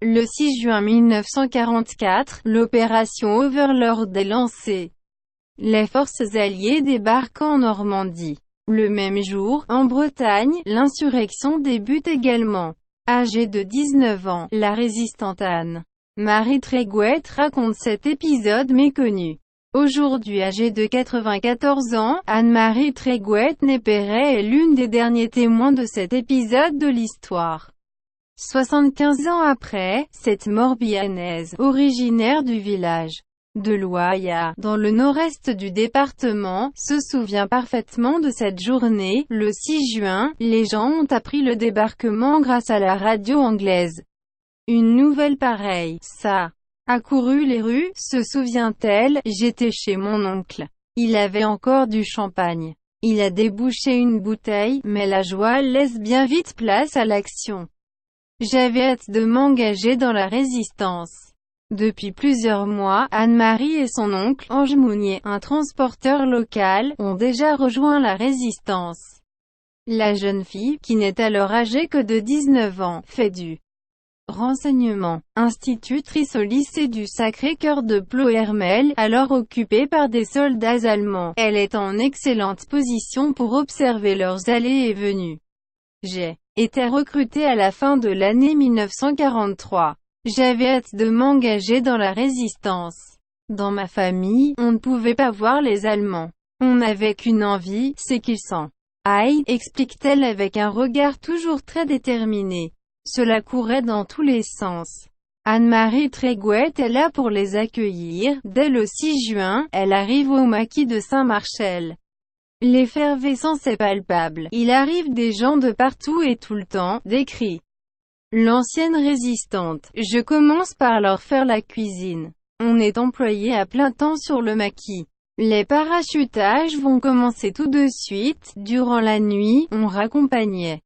Le 6 juin 1944, l'opération Overlord est lancée. Les forces alliées débarquent en Normandie. Le même jour, en Bretagne, l'insurrection débute également. Âgée de 19 ans, la résistante Anne-Marie Trégouët raconte cet épisode méconnu. Aujourd'hui âgée de 94 ans, Anne-Marie Trégouët Népéret est l'une des derniers témoins de cet épisode de l'histoire. 75 ans après, cette Morbihanaise, originaire du village de Loya, dans le nord-est du département, se souvient parfaitement de cette journée. Le 6 juin, les gens ont appris le débarquement grâce à la radio anglaise. Une nouvelle pareille, ça a couru les rues, se souvient-elle. J'étais chez mon oncle. Il avait encore du champagne. Il a débouché une bouteille, mais la joie laisse bien vite place à l'action. J'avais hâte de m'engager dans la résistance. Depuis plusieurs mois, Anne-Marie et son oncle, Ange Mounier, un transporteur local, ont déjà rejoint la résistance. La jeune fille, qui n'est alors âgée que de 19 ans, fait du renseignement, institutrice au lycée du Sacré-Cœur de Ploërmel, alors occupé par des soldats allemands. Elle est en excellente position pour observer leurs allées et venues. J'ai été recrutée à la fin de l'année 1943. J'avais hâte de m'engager dans la résistance. Dans ma famille, on ne pouvait pas voir les Allemands. On n'avait qu'une envie, c'est qu'ils s'en aillent, explique-t-elle avec un regard toujours très déterminé. Cela courait dans tous les sens. Anne-Marie Trégouët est là pour les accueillir. Dès le 6 juin, elle arrive au maquis de Saint-Marcel. L'effervescence est palpable. Il arrive des gens de partout et tout le temps, décrit l'ancienne résistante. Je commence par leur faire la cuisine. On est employé à plein temps sur le maquis. Les parachutages vont commencer tout de suite. Durant la nuit, on raccompagnait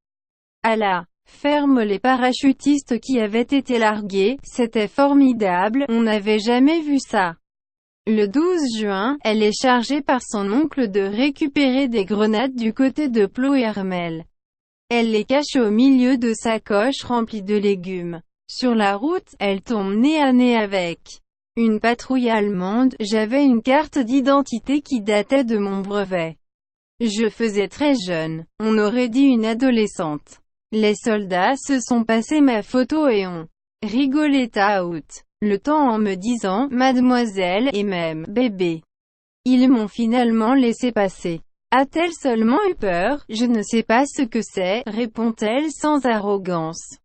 à la ferme les parachutistes qui avaient été largués. C'était formidable, on n'avait jamais vu ça. Le 12 juin, elle est chargée par son oncle de récupérer des grenades du côté de Ploërmel. Elle les cache au milieu de sacoches remplies de légumes. Sur la route, elle tombe nez à nez avec une patrouille allemande. J'avais une carte d'identité qui datait de mon brevet. Je faisais très jeune, on aurait dit une adolescente. Les soldats se sont passés ma photo et ont rigolé out le temps en me disant « Mademoiselle » et même « Bébé ». Ils m'ont finalement laissé passer. A-t-elle seulement eu peur? Je ne sais pas ce que c'est, répond-elle sans arrogance.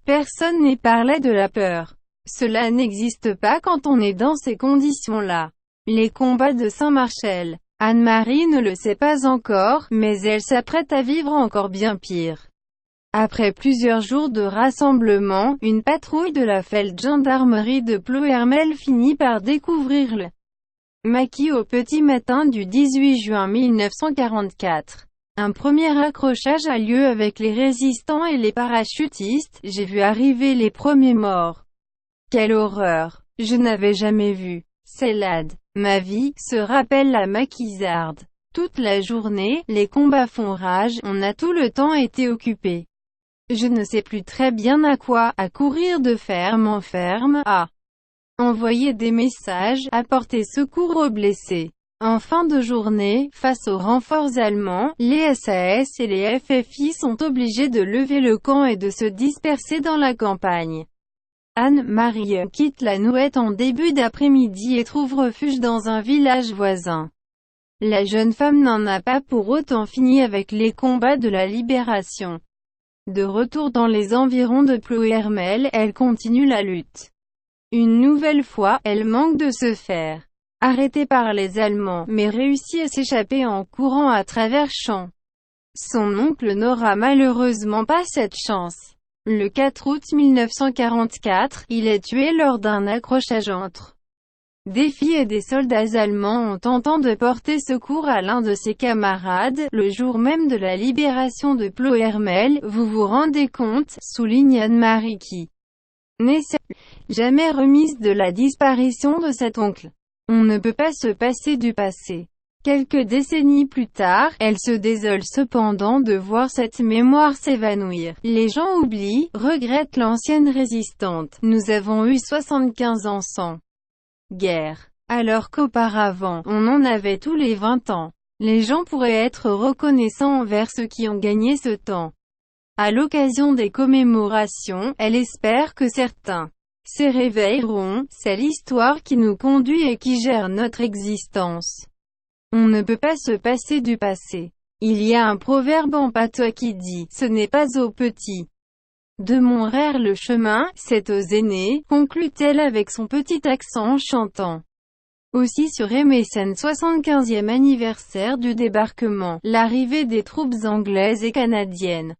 Personne n'y parlait de la peur. Cela n'existe pas quand on est dans ces conditions-là. Les combats de Saint-Marcel. Anne-Marie ne le sait pas encore, mais elle s'apprête à vivre encore bien pire. Après plusieurs jours de rassemblement, une patrouille de la Feldgendarmerie de Ploërmel finit par découvrir le maquis au petit matin du 18 juin 1944. Un premier accrochage a lieu avec les résistants et les parachutistes. J'ai vu arriver les premiers morts. Quelle horreur! Je n'avais jamais vu celle-là. Ma vie, se rappelle la maquisarde. Toute la journée, les combats font rage, on a tout le temps été occupé. Je ne sais plus très bien à quoi, à courir de ferme en ferme, à envoyer des messages, à porter secours aux blessés. En fin de journée, face aux renforts allemands, les SAS et les FFI sont obligés de lever le camp et de se disperser dans la campagne. Anne-Marie quitte la Nouette en début d'après-midi et trouve refuge dans un village voisin. La jeune femme n'en a pas pour autant fini avec les combats de la libération. De retour dans les environs de Ploërmel, elle continue la lutte. Une nouvelle fois, elle manque de se faire arrêter par les Allemands, mais réussit à s'échapper en courant à travers champs. Son oncle n'aura malheureusement pas cette chance. Le 4 août 1944, il est tué lors d'un accrochage entre des filles et des soldats allemands en tentant de porter secours à l'un de ses camarades, le jour même de la libération de Ploërmel. Vous vous rendez compte, souligne Anne-Marie qui n'est jamais remise de la disparition de cet oncle. On ne peut pas se passer du passé. Quelques décennies plus tard, elle se désole cependant de voir cette mémoire s'évanouir. Les gens oublient, regrettent l'ancienne résistante. Nous avons eu 75 ans sans guerre. Alors qu'auparavant, on en avait tous les 20 ans. Les gens pourraient être reconnaissants envers ceux qui ont gagné ce temps. À l'occasion des commémorations, elle espère que certains se réveilleront. C'est l'histoire qui nous conduit et qui gère notre existence. On ne peut pas se passer du passé. Il y a un proverbe en patois qui dit « Ce n'est pas aux petits de Montréal le chemin, c'est aux aînés », conclut-elle avec son petit accent chantant. Aussi sur MSN 75e anniversaire du débarquement, l'arrivée des troupes anglaises et canadiennes.